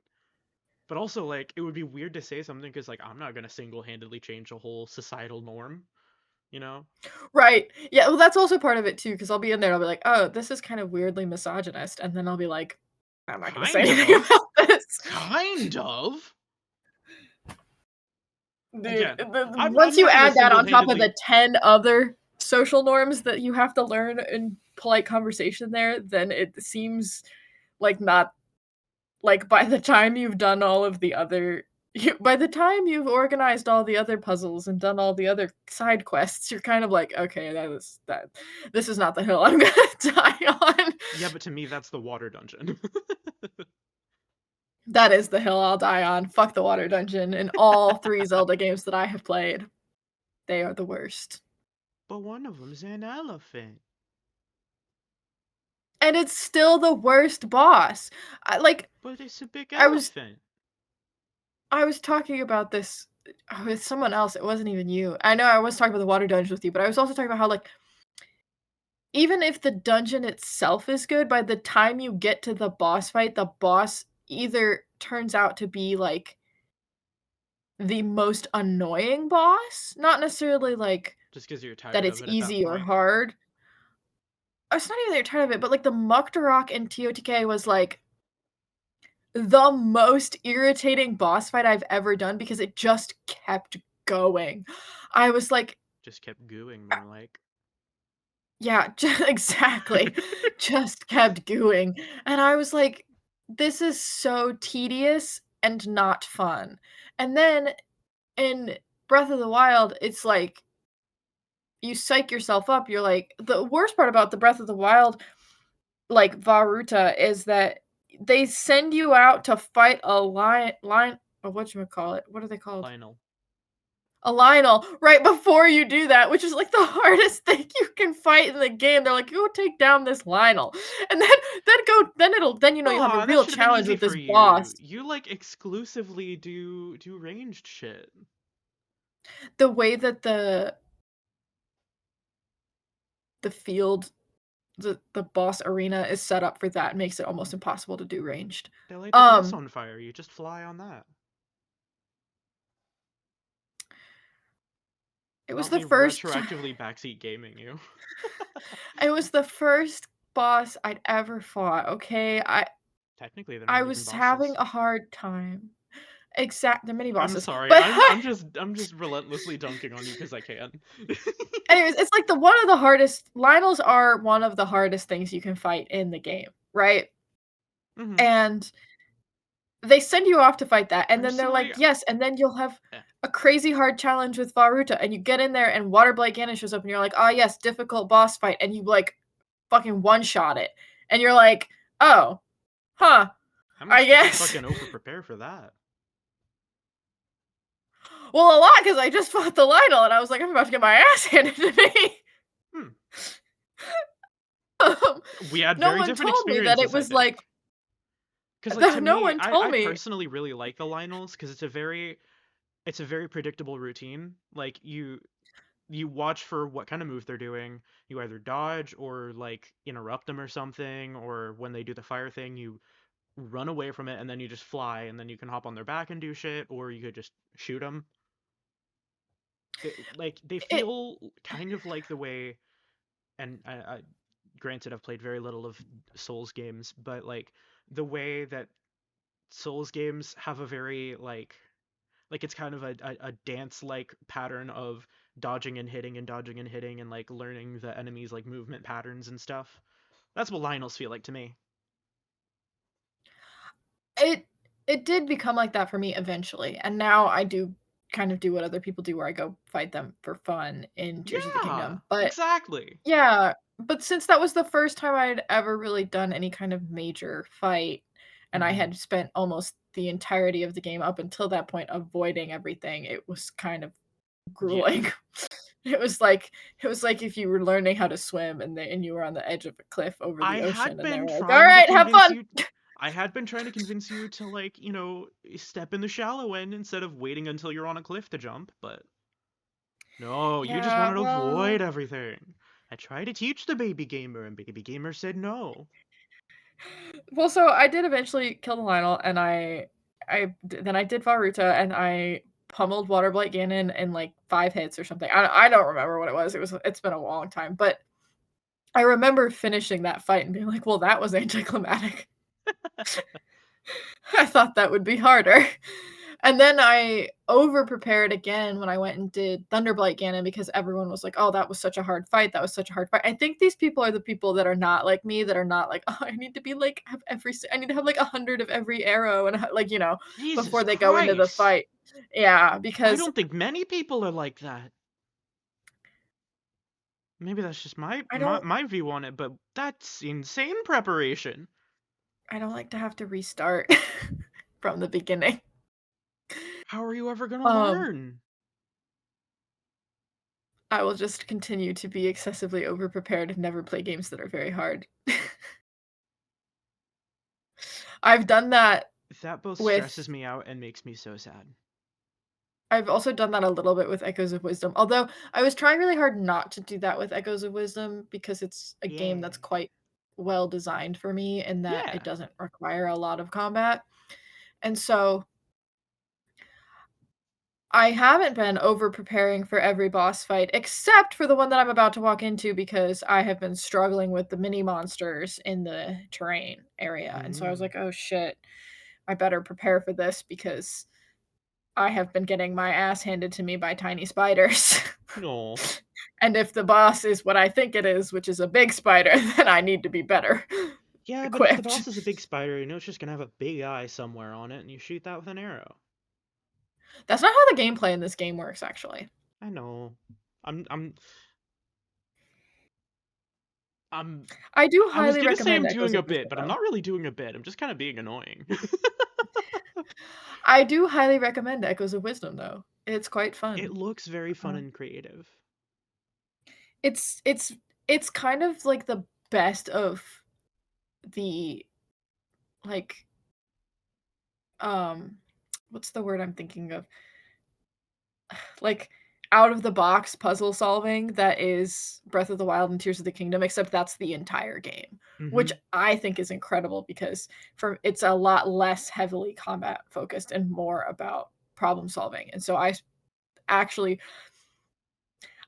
But also, like, it would be weird to say something because, like, I'm not gonna single-handedly change a whole societal norm, you know? Right. Yeah, well, that's also part of it too, because 'cause I'll be in there, and I'll be like, "Oh, this is kind of weirdly misogynist," and then I'll be like, "I'm not gonna say Kind anything of. about this." Kind of. Dude, Again, I'm once you not gonna add that on top of single-handedly. the 10 other social norms that you have to learn in polite conversation there, then it seems like not like by the time you've done all of the other by the time you've organized all the other puzzles and done all the other side quests, you're kind of like, okay, that this is not the hill I'm gonna die on. Yeah, but to me that's the water dungeon. That is the hill I'll die on. Fuck the water dungeon in all 3 Zelda games that I have played. They are the worst. But one of them's an elephant. And it's still the worst boss. Like But it's a big I was elephant. I was talking about this with someone else. It wasn't even you. I know I was talking about the water dungeon with you, but I was also talking about how like even if the dungeon itself is good, by the time you get to the boss fight, the boss either turns out to be like the most annoying boss, not necessarily like Just because you're that tired it's of it at that easy or point. hard. It's not even that you're tired of it, but like the Muktarok in TOTK was like the most irritating boss fight I've ever done because it just kept going. I was like, Just kept gooing more like. yeah, exactly. Just kept going. And I was like, this is so tedious and not fun. And then in Breath of the Wild, it's like you psych yourself up. You're like, the worst part about the Breath of the Wild, like Varuta, is that they send you out to fight a line, or whatchamacallit, what are they called? Lionel. A Lionel right before you do that, which is like the hardest thing you can fight in the game. They're like, go take down this Lionel. And then you know you'll have a Aw, that real should have been challenge easy with for this you. boss. You like exclusively do ranged shit. The way that the field the boss arena is set up for that makes it almost impossible to do ranged. They light the grass Um on fire. You just fly on that. it was Not the me first retroactively backseat gaming you. it was the first boss I'd ever fought, okay? Technically, they're I not even was having bosses. a hard time. The mini I'm bosses. sorry. But I'm just relentlessly dunking on you because I can. anyways, it's like the one of the hardest Lionels are one of the hardest things you can fight in the game, right? Hmm. And they send you off to fight that, and then they're Personally, like, "Yes," and then you'll have eh, a crazy hard challenge with Varuta, and you get in there, and Waterblight Ganon shows up, and you're like, "Ah, yes, difficult boss fight," and you like fucking one shot it, and you're like, "Oh, huh, how I much did you guess." fucking over prepare for that? Well, a lot because I just fought the Lionel, and I was like, I'm about to get my ass handed to me. Hmm. Um, We had no very one different told me that it experiences, I was like think. Because like to no me, one I told I me. personally really like the Lionels because it's a very predictable routine. Like you watch for what kind of move they're doing. You either dodge or like interrupt them or something, or when they do the fire thing, you run away from it and then you just fly and then you can hop on their back and do shit, or you could just shoot them. Like they It feel kind of like the way, and granted I've played very little of Souls games, but like the way that Souls games have a very like it's kind of a dance like pattern of dodging and hitting and dodging and hitting and like learning the enemy's like movement patterns and stuff. That's what Lionels feel like to me. it it did become like that for me eventually, and now I do kind of do what other people do, where I go fight them for fun in Tears of the Yeah, Kingdom. But exactly. yeah, but since that was the first time I'd ever really done any kind of major fight, and I Hmm. had spent almost the entirety of the game up until that point avoiding everything, it was kind of Yeah. grueling. It was like if you were learning how to swim and you were on the edge of a cliff over I the ocean had and they been were like, "All trying to right, have convince fun." you I had been trying to convince you to like, step in the shallow end instead of waiting until you're on a cliff to jump, but no, you just Yeah, wanted to well, avoid everything. I tried to teach the baby gamer and baby gamer said no. so I did eventually kill the Lionel, and then I did Varuta, and I pummeled Waterblight Ganon in like 5 hits or something. I don't remember what it was. It's been a long time, but I remember finishing that fight and being like, "Well, that was anticlimactic. I thought that would be harder." And then I over prepared again when I went and did Thunderblight Ganon because everyone was like, "Oh, that was such a hard fight. That was such a hard fight." I think these people are the people that are not like me, that are not like, "Oh, I need to be like I need to have like 100 of every arrow and like, Jesus before they go into the Christ. fight." Yeah, I because don't think many people are like that. Maybe that's just I don't my view on it, but that's insane preparation. I don't like to have to restart from the beginning. How are you ever gonna Um, learn? I will just continue to be excessively over prepared and never play games that are very hard. I've done that That both stresses with me out and makes me so sad. I've also done that a little bit with Echoes of Wisdom, although I was trying really hard not to do that with Echoes of Wisdom because it's a game Yeah. that's quite well designed for me in that it Yeah. doesn't require a lot of combat. And so I haven't been over preparing for every boss fight except for the one that I'm about to walk into because I have been struggling with the mini monsters in the terrain area. And so I was Mm. like, "Oh shit, I better prepare for this because I have been getting my ass handed to me by tiny spiders." No. And if the boss is what I think it is, which is a big spider, then I need to be better Yeah, but if the equipped. boss is a big spider, you know it's just gonna have a big eye somewhere on it, and you shoot that with an arrow. That's not how the gameplay in this game works, actually. I know. I'm I'm I'm I do I was highly gonna say recommend I'm Echoes doing a of bit, Wisdom, but I'm though. not really doing a bit. I'm just kind of being annoying. I do highly recommend Echoes of Wisdom, though. It's quite It fun. looks very fun Um, and creative. it's it's it's kind of like the best of the like um what's the word I'm thinking of? Like out of the box puzzle solving that is Breath of the Wild and Tears of the Kingdom, except that's the entire game, which Hmm. I think is incredible because for it's a lot less heavily combat focused and more about problem solving. And so actually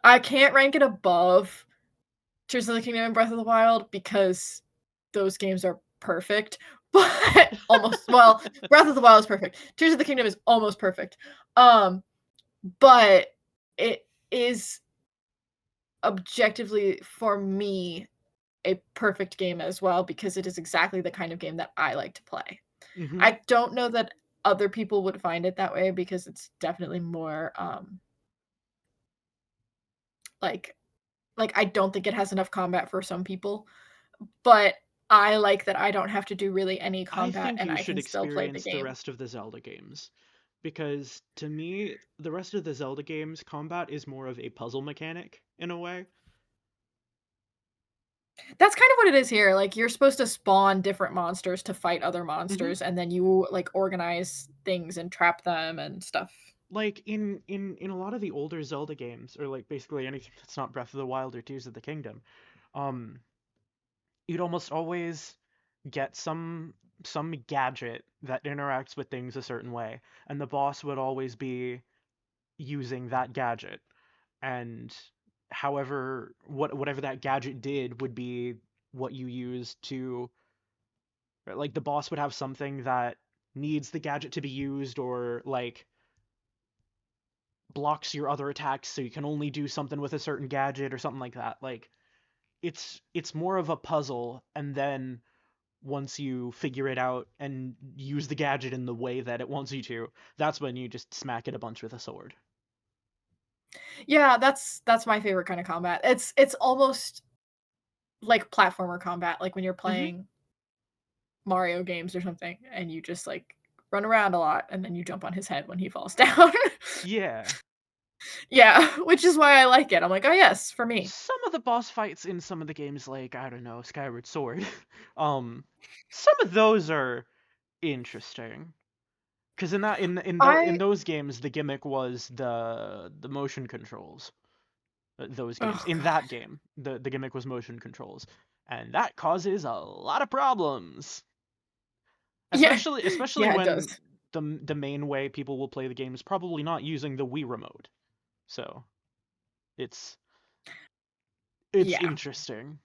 I can't rank it above Tears of the Kingdom and Breath of the Wild because those games are perfect, but almost well, Breath of the Wild is perfect. Tears of the Kingdom is almost perfect. Um, but it is objectively for me a perfect game as well because it is exactly the kind of game that I like to play. Hmm. I don't know that other people would find it that way because it's definitely more like I don't think it has enough combat for some people, but I like that I don't have to do really any I combat think and you I should can still play the experience the game. rest of the Zelda games. Because to me, the rest of the Zelda games, combat is more of a puzzle mechanic in a way. That's kind of what it is here. Like you're supposed to spawn different monsters to fight other Hmm. monsters and then you like organize things and trap them and stuff. Like in a lot of the older Zelda games, or like basically anything that's not Breath of the Wild or Tears of the Kingdom, um, you'd almost always get some gadget that interacts with things a certain way, and the boss would always be using that gadget. And whatever that gadget did would be what you use to, like, the boss would have something that needs the gadget to be used, or like blocks your other attacks so you can only do something with a certain gadget or something like that. Like, it's more of a puzzle, and then once you figure it out and use the gadget in the way that it wants you to, that's when you just smack it a bunch with a sword. Yeah, that's my favorite kind of combat. It's almost like platformer combat, like when you're Hmm. playing Mario games or something and you just like run around a lot and then you jump on his head when he falls down. Yeah. Yeah, which is why I like it. I'm like, "Oh yes, for me." Some of the boss fights in some of the games, like, I don't know, Skyward Sword, um, some of those are interesting. Because in I those games, the gimmick was the motion controls. Those games. oh In god. that game, the gimmick was motion controls, and that causes a lot of problems. Yeah. Especially Yeah, it when does. the main way people will play the game is probably not using the Wii remote. So it's it's Yeah. interesting.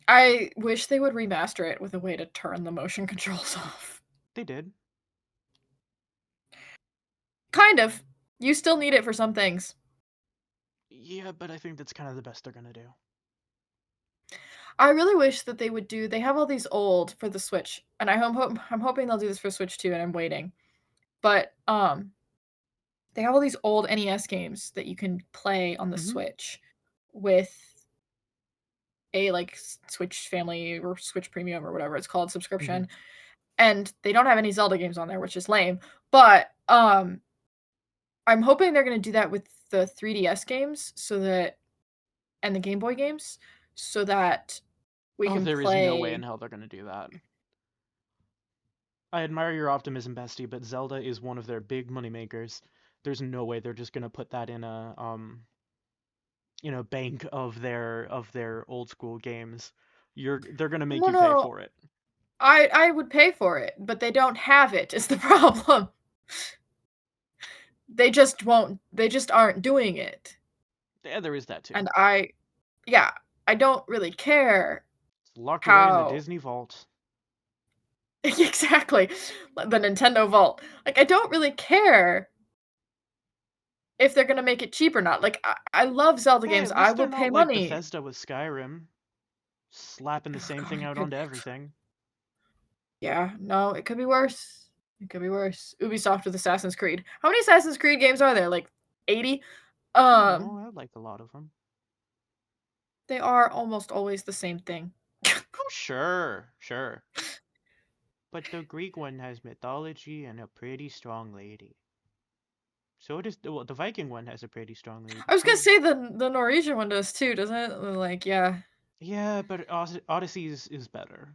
I wish they would remaster it with a way to turn the motion controls off. They did. Kind of. You still need it for some things. Yeah, but I think that's kind of the best they're gonna do. I really wish that they would do. They have all these old for the Switch, and I'm hoping they'll do this for Switch too, and I'm waiting. But they have all these old NES games that you can play on the Hmm. Switch with a like Switch Family or Switch Premium or whatever it's called Hmm. subscription, and they don't have any Zelda games on there, which is lame. But I'm hoping they're gonna do that with the 3DS games so that and the Game Boy games so that we Oh, can there is no way play. in hell they're gonna do that. I admire your optimism, Bestie, but Zelda is one of their big money makers. There's no way they're just gonna put that in a bank of their old school games. They're gonna make No, you pay no, for it. I would pay for it, but they don't have it is the problem. They just won't they just aren't doing it. Yeah, there is that too. And yeah, I don't really care It's locked away in the how Disney vault. exactly, the Nintendo Vault. Like, I don't really care if they're gonna make it cheap or not. Like, I love Zelda Hey, games, at I least they're will not pay like money. Bethesda with Skyrim, slapping the Oh same god, thing it out could onto everything. yeah, no, it could be worse. It could be worse. Ubisoft with Assassin's Creed. How many Assassin's Creed games are there? Like 80? I don't know. Um, I like a lot of them. they are almost always the same thing. Oh, sure, sure. But the Greek one has mythology and a pretty strong lady. So does the Viking one has a pretty strong lady I was gonna too. say the Norwegian one does too, doesn't it? Like, yeah. Yeah, but Odyssey's is better.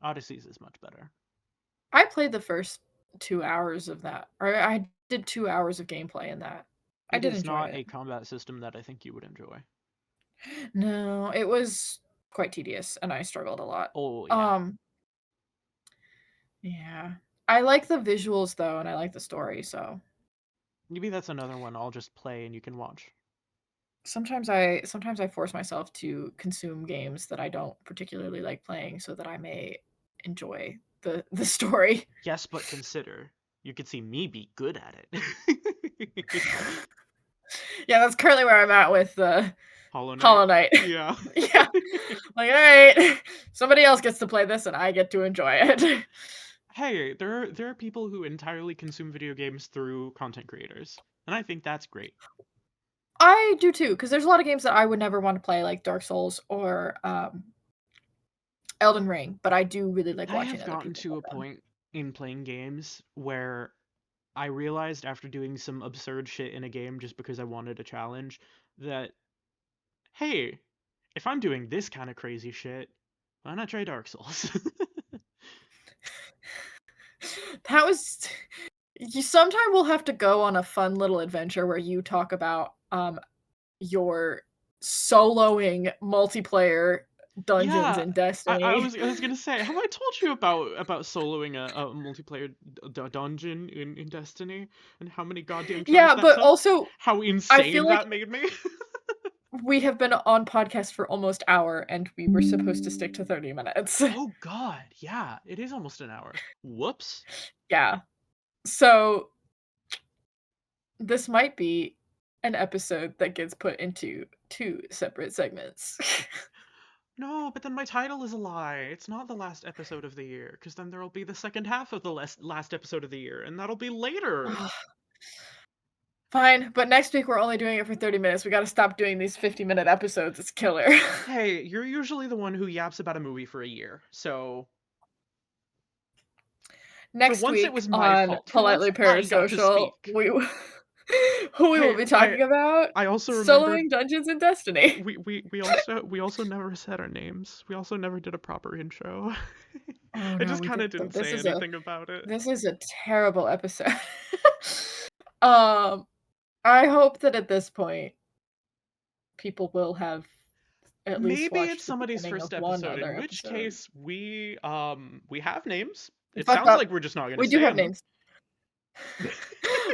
Odyssey's is much better. I played the first 2 hours of that, or I did 2 hours of gameplay in that. I It did is enjoy not it. a combat system that I think you would enjoy. No, it was quite tedious, and I struggled a lot. Oh yeah. Um, yeah. I like the visuals though, and I like the story, so Maybe that's another one I'll just play and you can watch. sometimes I force myself to consume games that I don't particularly like playing so that I may enjoy the story. Yes, but consider you could see me be good at it. Yeah, that's currently where I'm at with Hollow Knight. Hollow Knight. Yeah. Yeah. Like, all right, somebody else gets to play this and I get to enjoy it. Hey, there are people who entirely consume video games through content creators, and I think that's great. I do too, because there's a lot of games that I would never want to play, like Dark Souls or Elden Ring, but I do really like I watching have other gotten people to play a them. point in playing games where I realized after doing some absurd shit in a game just because I wanted a challenge that, hey, if I'm doing this kind of crazy shit, why not try Dark Souls? That was you sometime will have to go on a fun little adventure where you talk about your soloing multiplayer dungeons Yeah, in I Destiny. was I was gonna say, have I told you about soloing a multiplayer dungeon in Destiny and how many goddamn tries Yeah, that but took? also How I feel insane like that made me? we have been on podcast for almost hour and we were supposed to stick to 30 minutes. Oh God, yeah, it is almost an hour. Whoops. Yeah. So this might be an episode that gets put into two separate segments. No, but then my title is a lie. It's not the last episode of the year, because then there'll be the second half of the last episode of the year, and that'll be later. Fine, but next week we're only doing it for 30 minutes. We got to stop doing these 50-minute episodes. It's killer. Hey, you're usually the one who yaps about a movie for a year, so for Next once it week was my on fault. For once Politely I got to Parasocial, speak. who we will Hey, be I talking about I also remembered soloing Dungeons and Destiny. we also never said our names. We also never did a proper intro. Oh I no, just we kind did. of didn't say anything about it. This is a terrible episode. um, I hope that at this point people will have at least Maybe it's watched the somebody's beginning of first one episode, in other which episode. case we have names. It Fuck sounds up. like we're just not gonna We do say have them. names.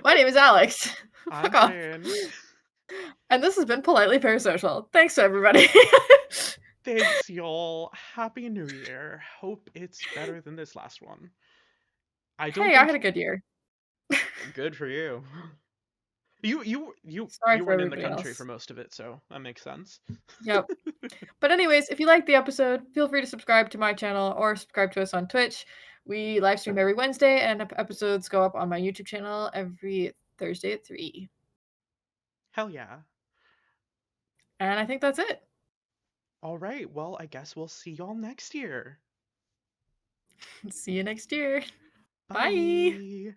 My name is Alex. I'm Fuck off. Fran. And this has been Politely Parasocial. Thanks, everybody. Thanks, y'all. Happy New Year. Hope it's better than this last one. I don't Hey, I had think a good year. Good for you. Sorry You for weren't in the everybody country for else. most of it, so that makes sense. Yep. But anyways, if you like the episode, feel free to subscribe to my channel or subscribe to us on Twitch. We live stream every Wednesday, and episodes go up on my YouTube channel every Thursday at 3. Hell yeah. And I think that's it. All right, well, I guess we'll see y'all next year. See you next year. Bye. Bye.